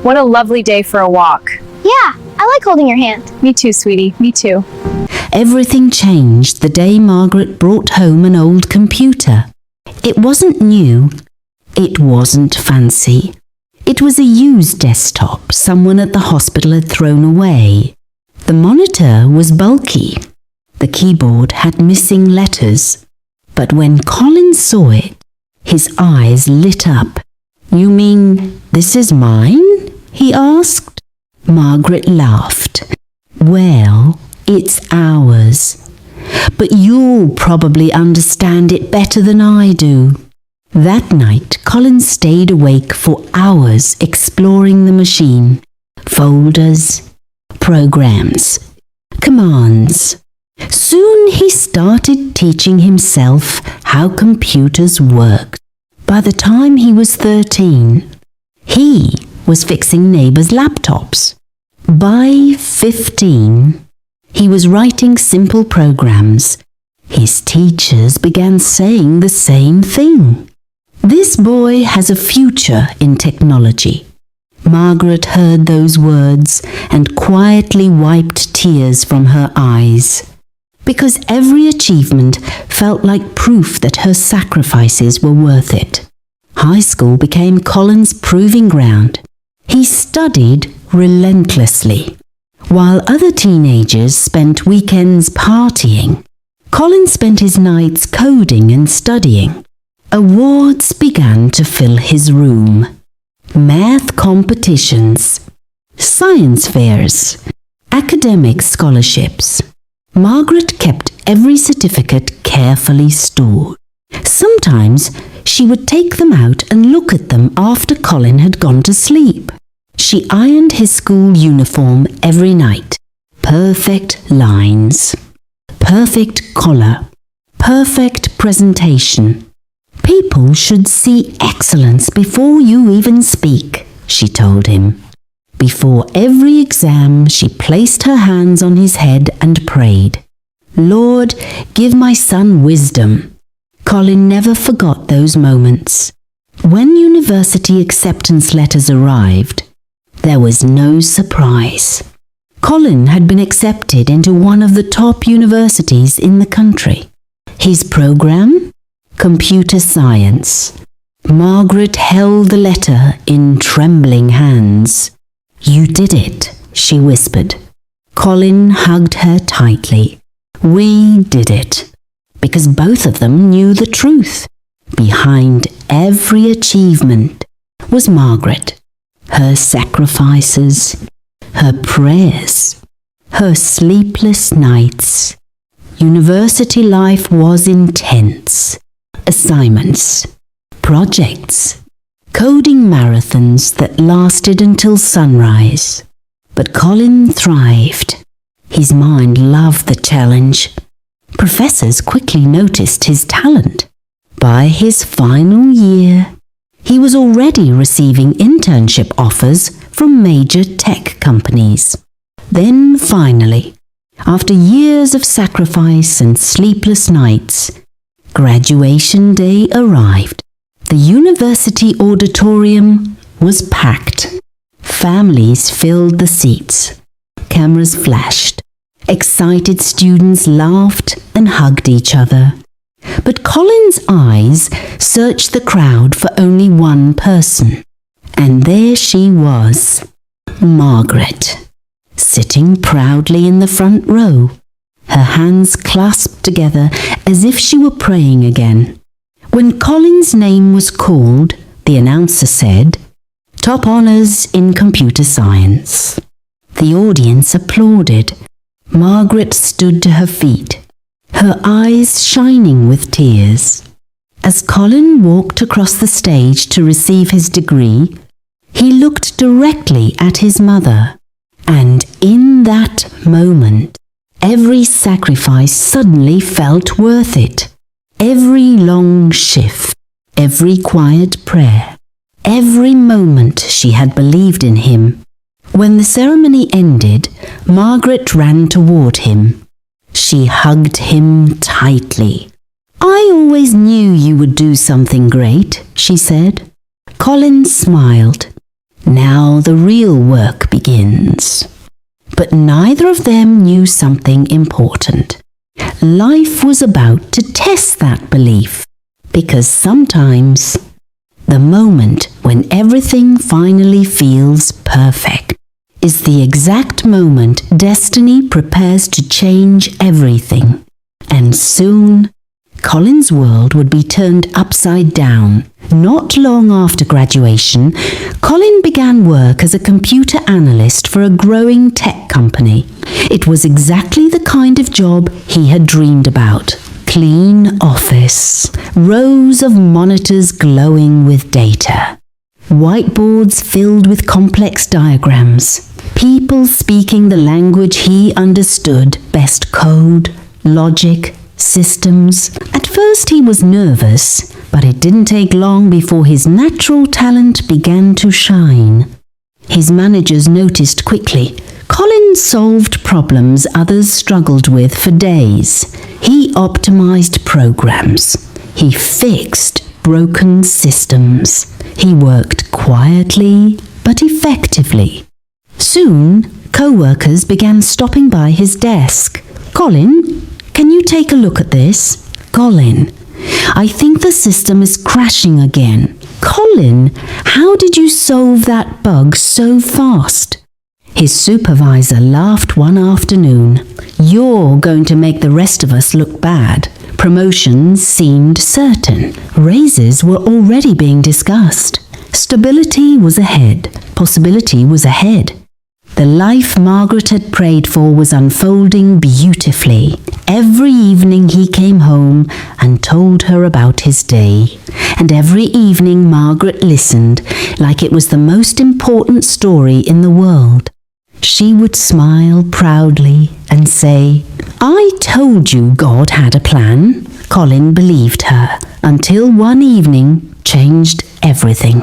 What a lovely day for a walk. Yeah, I like holding your hand. Me too, sweetie. Me too. Everything changed the day Margaret brought home an old computer. It wasn't new. It wasn't fancy. It was a used desktop someone at the hospital had thrown away. The monitor was bulky. The keyboard had missing letters. But when Colin saw it, his eyes lit up. "You mean this is mine?" he asked. Margaret laughed. "Well, it's ours. But you'll probably understand it better than I do." That night, Colin stayed awake for hours exploring the machine. Folders, programs, commands. Soon he started teaching himself how computers worked. By the time he was 13, he was fixing neighbors' laptops. By 15, he was writing simple programs. His teachers began saying the same thing. "This boy has a future in technology." Margaret heard those words and quietly wiped tears from her eyes, because every achievement felt like proof that her sacrifices were worth it. High school became Colin's proving ground. He studied relentlessly. While other teenagers spent weekends partying, Colin spent his nights coding and studying. Awards began to fill his room. Math competitions, science fairs, academic scholarships. Margaret kept every certificate carefully stored. Sometimes she would take them out and look at them after Colin had gone to sleep. She ironed his school uniform every night. Perfect lines, perfect collar, perfect presentation. "People should see excellence before you even speak," she told him. Before every exam, she placed her hands on his head and prayed, "Lord, give my son wisdom." Colin never forgot those moments. When university acceptance letters arrived, there was no surprise. Colin had been accepted into one of the top universities in the country. His program? Computer science. Margaret held the letter in trembling hands. "You did it," she whispered. Colin hugged her tightly. "We did it." Because both of them knew the truth. Behind every achievement was Margaret. Her sacrifices, her prayers, her sleepless nights. University life was intense. Assignments, projects, coding marathons that lasted until sunrise. But Colin thrived. His mind loved the challenge. Professors quickly noticed his talent. By his final year, he was already receiving internship offers from major tech companies. Then finally, after years of sacrifice and sleepless nights, graduation day arrived. The university auditorium was packed. Families filled the seats. Cameras flashed. Excited students laughed and hugged each other. But Colin's eyes searched the crowd for only one person. And there she was, Margaret, sitting proudly in the front row, her hands clasped together as if she were praying again. When Colin's name was called, the announcer said, "Top honours in computer science." The audience applauded. Margaret stood to her feet, her eyes shining with tears. As Colin walked across the stage to receive his degree, he looked directly at his mother. And in that moment, every sacrifice suddenly felt worth it. Every long shift, every quiet prayer, every moment she had believed in him. When the ceremony ended, Margaret ran toward him. She hugged him tightly. "I always knew you would do something great," she said. Colin smiled. Now the real work begins. But neither of them knew something important. Life was about to test that belief, because sometimes the moment when everything finally feels perfect is the exact moment destiny prepares to change everything. And soon, Colin's world would be turned upside down. Not long after graduation, Colin began work as a computer analyst for a growing tech company. It was exactly the kind of job he had dreamed about. Clean office, rows of monitors glowing with data, whiteboards filled with complex diagrams, people speaking the language he understood best: code, logic, systems. At first he was nervous, but it didn't take long before his natural talent began to shine. His managers noticed quickly. Colin solved problems others struggled with for days. He optimized programs. He fixed broken systems. He worked quietly but effectively. Soon, co-workers began stopping by his desk. "Colin, can you take a look at this?" "Colin, I think the system is crashing again." "Colin, how did you solve that bug so fast?" His supervisor laughed one afternoon. "You're going to make the rest of us look bad." Promotions seemed certain. Raises were already being discussed. Stability was ahead. Possibility was ahead. The life Margaret had prayed for was unfolding beautifully. Every evening he came home and told her about his day. And every evening Margaret listened like it was the most important story in the world. She would smile proudly and say, "I told you God had a plan." Colin believed her until one evening changed everything.